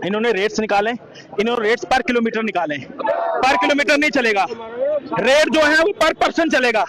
इन्होंने रेट्स निकाले, इन्होंने रेट्स पर किलोमीटर निकाले। पर किलोमीटर नहीं चलेगा, रेट जो है वो पर पर्सन चलेगा।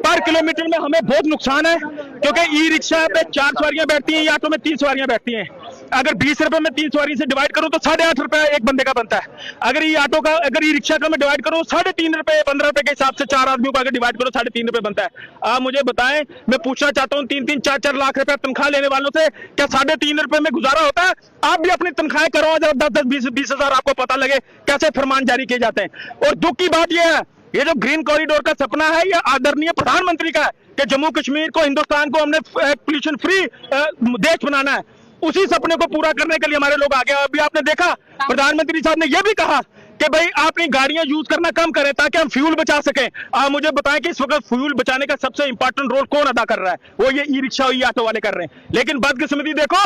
पर किलोमीटर में हमें बहुत नुकसान है, क्योंकि ई रिक्शा पे 4 सवारियां बैठती हैं, ऑटो में 3 सवारियां बैठती हैं। अगर 20 रुपए में 3 सवारी से डिवाइड करूं तो 8.5 रुपए एक बंदे का बनता है। अगर ये ऑटो का, अगर ई रिक्शा का मैं डिवाइड करूं 3.5 रुपए, 15 रुपए के हिसाब से 4 आदमियों का अगर डिवाइड करो 3.5 रुपए बनता है। आप मुझे बताएं, मैं पूछना चाहता हूं 3-3, 4-4 लाख रुपए तनख्वाह लेने वालों से क्या 3.5 रुपए में गुजारा होता है? आप भी अपनी तनख्वाहें करो, जब 10-10, 20 हजार आपको पता लगे कैसे फरमान जारी किए जाते हैं। और दुख की बात यह है, ये जो ग्रीन कॉरिडोर का सपना है, ये आदरणीय प्रधानमंत्री का है कि जम्मू कश्मीर को, हिंदुस्तान को हमने पोल्यूशन फ्री देश बनाना है। उसी सपने को पूरा करने के लिए हमारे लोग आगे। अभी आपने देखा प्रधानमंत्री साहब ने यह भी कहा कि भाई अपनी गाड़ियां यूज करना कम करें ताकि हम फ्यूल बचा सकें। आप मुझे बताएं कि इस वक्त फ्यूल बचाने का सबसे इंपॉर्टेंट रोल कौन अदा कर रहा है? वो ये ई रिक्शा और ई ऑटो वाले कर रहे हैं। लेकिन बदकिस्मती देखो,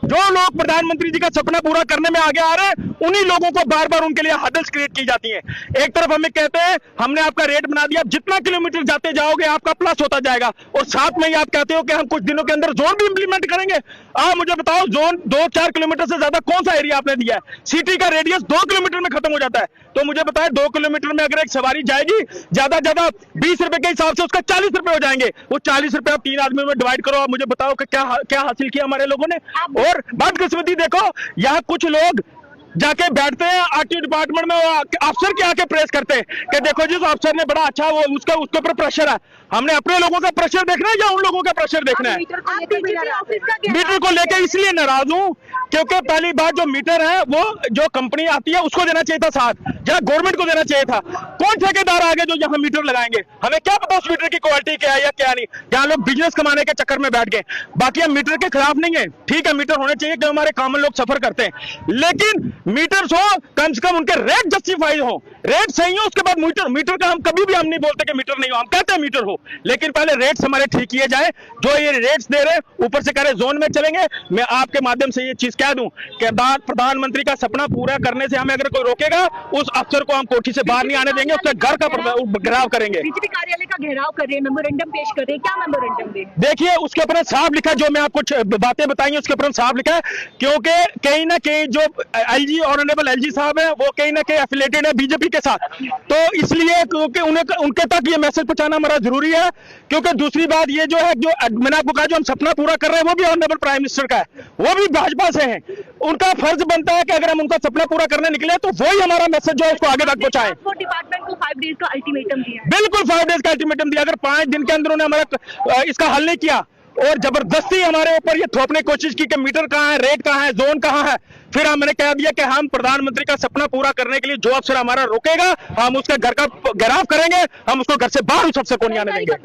जो लोग प्रधानमंत्री जी का सपना पूरा करने में आगे आ रहे हैं, उन्हीं लोगों को बार बार उनके लिए हर्डल्स क्रिएट की जाती हैं। एक तरफ हमें कहते हैं हमने आपका रेट बना दिया, जितना किलोमीटर जाते जाओगे आपका प्लस होता जाएगा, और साथ में ही आप कहते हो कि हम कुछ दिनों के अंदर जोन भी इंप्लीमेंट करेंगे। आप मुझे बताओ, जोन 2-4 किलोमीटर से ज्यादा कौन सा एरिया आपने दिया है? सिटी का रेडियस 2 किलोमीटर में खत्म हो जाता है। तो मुझे बताए 2 किलोमीटर में अगर एक सवारी जाएगी ज्यादा 20 रुपए के हिसाब से उसका 40 रुपए हो जाएंगे। वो 40 रुपए आप 3 आदमियों में डिवाइड करो। आप मुझे बताओ कि क्या हासिल किया हमारे लोगों ने। और बदकिस्मती देखो, यहाँ कुछ लोग जाके बैठते हैं आरटीओ डिपार्टमेंट में, वो अफसर के आके प्रेस करते हैं कि देखो जी उस अफसर ने बड़ा अच्छा, वो उसके ऊपर प्रेशर है। हमने अपने लोगों का प्रेशर देखना है या उन लोगों का प्रेशर देखना है? मीटर को लेकर इसलिए नाराज हूं क्योंकि पहली बात, जो मीटर है वो जो कंपनी आती है उसको देना चाहिए था, साथ जरा गवर्नमेंट को देना चाहिए था। कौन ठेकेदार आगे जो यहाँ मीटर लगाएंगे? हमें क्या पता उस मीटर की क्वालिटी क्या है या क्या नहीं। यहाँ लोग बिजनेस कमाने के चक्कर में बैठ गए। बाकी हम मीटर के खिलाफ नहीं है, ठीक है मीटर होने चाहिए कि हमारे कॉमन लोग सफर करते हैं, लेकिन मीटर्स हो कम से कम उनके रेट जस्टिफाई हो, रेट सही हो, उसके बाद मीटर का हम कभी भी हम नहीं बोलते कि मीटर नहीं हो, हम कहते हैं मीटर हो, लेकिन पहले रेट्स हमारे ठीक किए जाए। जो ये रेट्स दे रहे ऊपर से कह रहे जोन में चलेंगे। मैं आपके माध्यम से ये चीज कह दूं कि प्रधानमंत्री का सपना पूरा करने से हमें अगर कोई रोकेगा, उस अफसर को हम कोठी से बाहर नहीं आने देंगे, उसके घर का घेराव करेंगे। बीजेपी कार्यालय का घेराव कर रहे हैं, मेमोरेंडम पेश कर रहे हैं। क्या मेमोरेंडम दे? देखिए उसके ऊपर साफ लिखा है, जो मैं आपको बातें बताई उसके ऊपर साफ लिखा है, क्योंकि कहीं ना कहीं जो एलजी, ऑनरेबल एलजी साहब है, वो कहीं ना कहीं एफिलेटेड है बीजेपी के साथ। तो इसलिए क्योंकि उनके तक ये मैसेज पहुंचाना हमारा जरूरी है। क्योंकि दूसरी बात ये जो है, जो मैंने आपको कहा जो हम सपना पूरा कर रहे हैं वो भी ऑनरेबल प्राइम मिनिस्टर का है, वो भी भाजपा से है। उनका फर्ज बनता है कि अगर हम उनका सपना पूरा करने निकले तो वही हमारा मैसेज जो है उसको आगे तक पहुंचाएं। डिपार्टमेंट को 5 डेज का अल्टीमेटम दिया है। बिल्कुल 5 डेज का अल्टीमेटम दिया। अगर 5 दिन के अंदर उन्होंने हमारा इसका हल नहीं किया और जबरदस्ती हमारे ऊपर ये थोपने की कोशिश की कि मीटर कहाँ है, रेट कहाँ है, जोन कहाँ है, फिर हमने कह दिया कि हम प्रधानमंत्री का सपना पूरा करने के लिए जो अफसर हमारा रोकेगा, हम उसके घर का घेराव करेंगे, हम उसको घर से बाहर उस अफसर को नहीं आने देंगे।